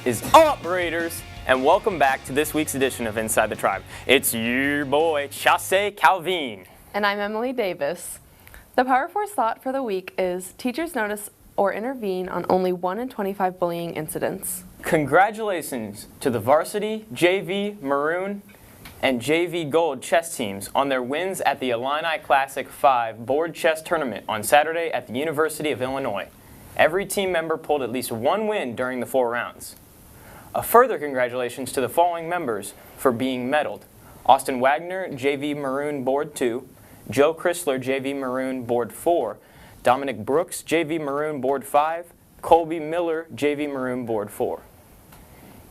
is up, Raiders? And welcome back to this week's edition of Inside the Tribe. It's your boy, Chasse Calvin. And I'm Emily Davis. The Power Force thought for the week is teachers notice or intervene on only 1 in 25 bullying incidents. Congratulations to the varsity, JV, Maroon, and JV Gold chess teams on their wins at the Illini Classic 5 board chess tournament on Saturday at the University of Illinois. Every team member pulled at least one win during the 4 rounds. A further congratulations to the following members for being medaled: Austin Wagner, JV Maroon Board 2, Joe CRISLER-JV Maroon Board 4, Dominic Brooks, JV Maroon Board 5, KOLBY Miller, JV Maroon Board 4.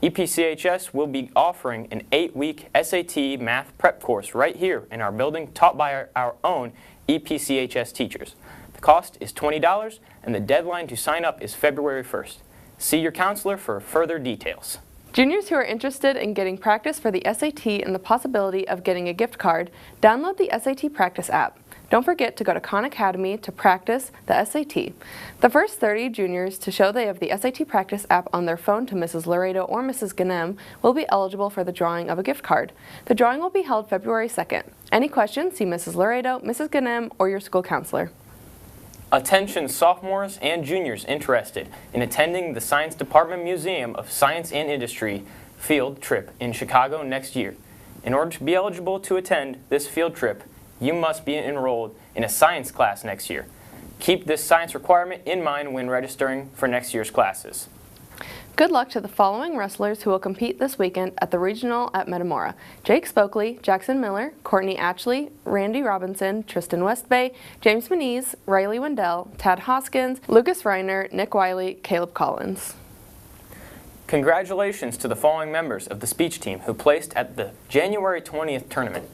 EPCHS will be offering an 8-week SAT math prep course right here in our building, taught by our own EPCHS teachers. The cost is $20 and the deadline to sign up is February 1st. See your counselor for further details. Juniors who are interested in getting practice for the SAT and the possibility of getting a gift card, download the SAT Practice app. Don't forget to go to Khan Academy to practice the SAT. The first 30 juniors to show they have the SAT Practice app on their phone to Mrs. Laredo or Mrs. Ganem will be eligible for the drawing of a gift card. The drawing will be held February 2nd. Any questions, see Mrs. Laredo, Mrs. Ganem, or your school counselor. Attention sophomores and juniors interested in attending the Science Department Museum of Science and Industry field trip in Chicago next year. In order to be eligible to attend this field trip, you must be enrolled in a science class next year. Keep this science requirement in mind when registering for next year's classes. Good luck to the following wrestlers who will compete this weekend at the Regional at Metamora: Jake Spokley, Jackson Miller, Courtney ATCHLEY, Randy Robinson, Tristan Westbay, James Moniz, Riley Wendell, Tad Hoskins, Lucas Reiner, Nick Wiley, Caleb Collins. Congratulations to the following members of the speech team who placed at the January 20th tournament.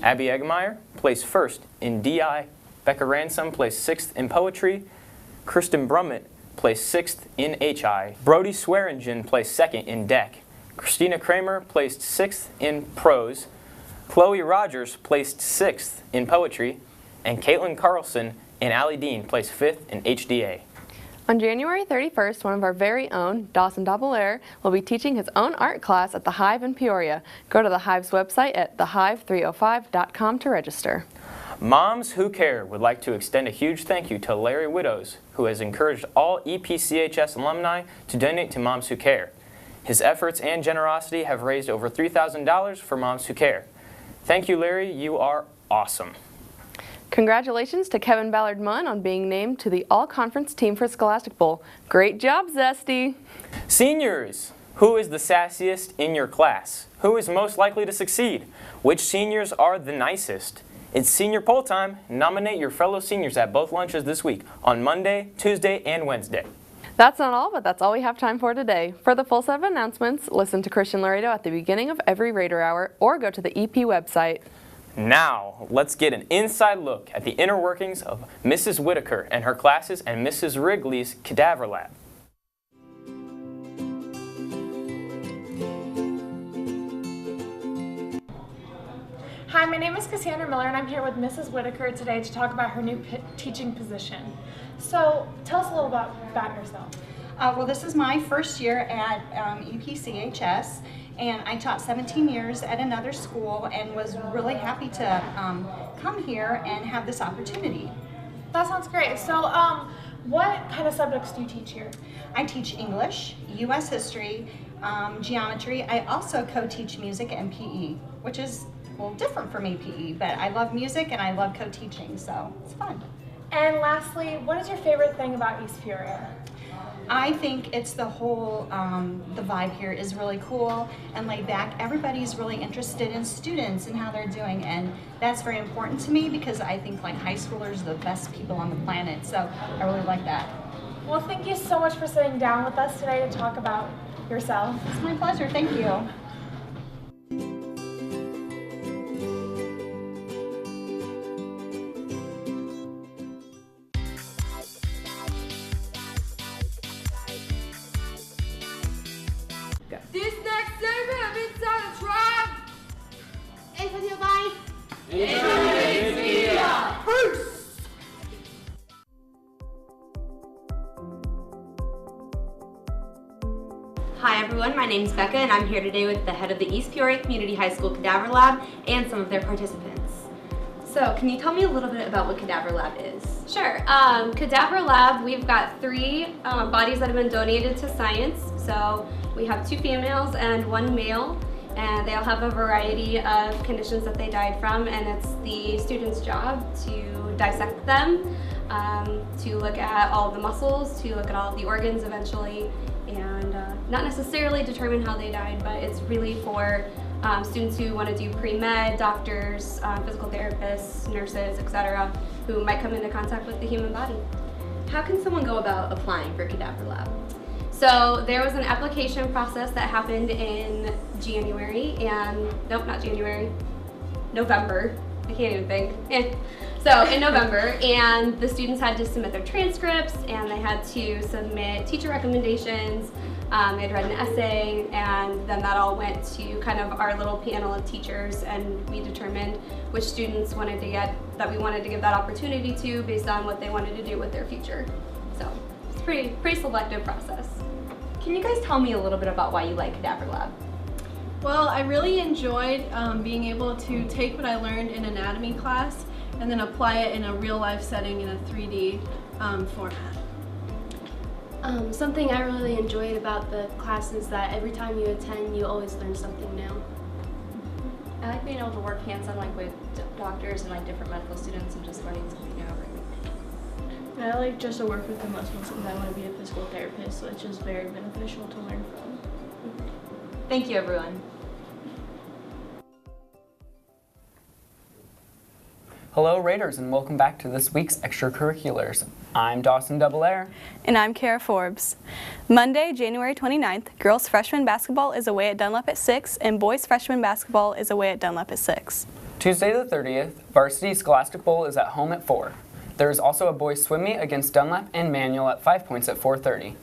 Abby Eggemeyer placed 1st in DI, Becca Ransom placed 6th in poetry, Kristen Brummett placed 6th in HI, Brody Swearingen placed 2nd in DEC, Christina Kramer placed 6th in prose, Chloe Rogers placed 6th in poetry, and KAITLYN Carlson and Allie Dean placed 5th in HDA. On January 31st, one of our very own, Dawson Daubelaire, will be teaching his own art class at the Hive in Peoria. Go to the Hive's website at thehive305.com to register. Moms Who Care would like to extend a huge thank you to Larry Widows, who has encouraged all EPCHS alumni to donate to Moms Who Care. His efforts and generosity have raised over $3,000 for Moms Who Care. Thank you, Larry. You are awesome. Congratulations to Kevin Ballard-Munn on being named to the All-Conference team for Scholastic Bowl. Great job, Zesty! Seniors, who is the sassiest in your class? Who is most likely to succeed? Which seniors are the nicest? It's senior poll time. Nominate your fellow seniors at both lunches this week on Monday, Tuesday, and Wednesday. That's not all, but that's all we have time for today. For the full set of announcements, listen to Christian Laredo at the beginning of every Raider Hour or go to the EP website. Now, let's get an inside look at the inner workings of Mrs. Whitaker and her classes and Mrs. Wrigley's Cadaver Lab. Hi, my name is Cassandra Miller and I'm here with Mrs. Whitaker today to talk about her new teaching position. So, tell us a little about yourself. Well, this is my first year at EPCHS, and I taught 17 years at another school and was really happy to come here and have this opportunity. That sounds great. So, what kind of subjects do you teach here? I teach English, U.S. history, geometry. I also co-teach music and PE, which is a little different from me, PE, but I love music and I love co-teaching, so it's fun. And lastly, what is your favorite thing about East Peoria? I think it's the whole, the vibe here is really cool and laid back. Everybody's really interested in students and how they're doing, and that's very important to me because I think like high schoolers are the best people on the planet, so I really like that. Well, thank you so much for sitting down with us today to talk about yourself. It's my pleasure, thank you. This next segment of Inside the Tribe is with you by Internet Media. Peace! Hi everyone, my name is Becca and I'm here today with the head of the East Peoria Community High School Cadaver Lab and some of their participants. So, can you tell me a little bit about what Cadaver Lab is? Sure. Cadaver Lab, we've got 3 bodies that have been donated to science. So we have 2 females and 1 male, and they all have a variety of conditions that they died from, and it's the student's job to dissect them, to look at all of the muscles, to look at all of the organs eventually, and not necessarily determine how they died, but it's really for students who want to do pre-med, doctors, physical therapists, nurses, etc., who might come into contact with the human body. How can someone go about applying for Cadaver Lab? So there was an application process that happened in January, and nope, not January, November. I can't even think. So in November, and the students had to submit their transcripts, and they had to submit teacher recommendations. They had read an essay, and then that all went to kind of our little panel of teachers, and we determined which students we wanted to give that opportunity to based on what they wanted to do with their future. So it's a pretty selective process. Can you guys tell me a little bit about why you like Cadaver Lab? Well, I really enjoyed being able to take what I learned in anatomy class and then apply it in a real life setting in a 3D format. Something I really enjoyed about the class is that every time you attend, you always learn something new. I like being able to work hands-on with doctors and different medical students and just learning something new every week. I like just to work with the muscles since I want to be a physical therapist, so it's just very beneficial to learn from. Thank you, everyone. Hello Raiders, and welcome back to this week's extracurriculars. I'm Dawson Double-Air. And I'm Kara Forbes. Monday, January 29th, girls freshman basketball is away at Dunlap at 6, and boys freshman basketball is away at Dunlap at 6. Tuesday the 30th, varsity Scholastic Bowl is at home at 4. There is also a boys swim meet against Dunlap and Manual at 5 points at 4:30.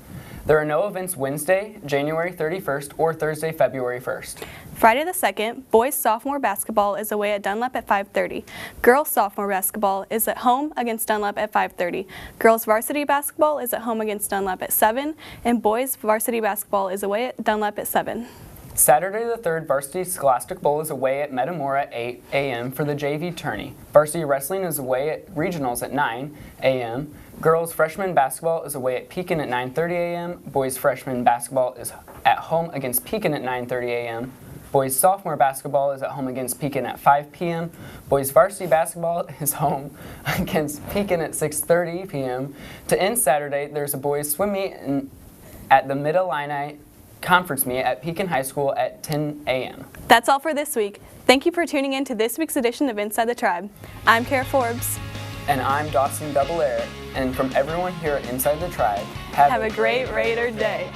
There are no events Wednesday, January 31st, or Thursday, February 1st. Friday the 2nd, boys sophomore basketball is away at Dunlap at 5:30. Girls sophomore basketball is at home against Dunlap at 5:30. Girls varsity basketball is at home against Dunlap at 7, and boys varsity basketball is away at Dunlap at 7. Saturday the 3rd, varsity Scholastic Bowl is away at Metamora at 8 a.m. for the JV tourney. Varsity wrestling is away at regionals at 9 a.m. Girls freshman basketball is away at Pekin at 9:30 a.m. Boys freshman basketball is at home against Pekin at 9:30 a.m. Boys sophomore basketball is at home against Pekin at 5 p.m. Boys varsity basketball is home against Pekin at 6:30 p.m. To end Saturday, there's a boys swim meet at the Mid-Illini Conference meet at Pekin High School at 10 a.m. That's all for this week. Thank you for tuning in to this week's edition of Inside the Tribe. I'm Kara Forbes. And I'm Dawson Double-Air. And from everyone here at Inside the Tribe, have a great Raider day.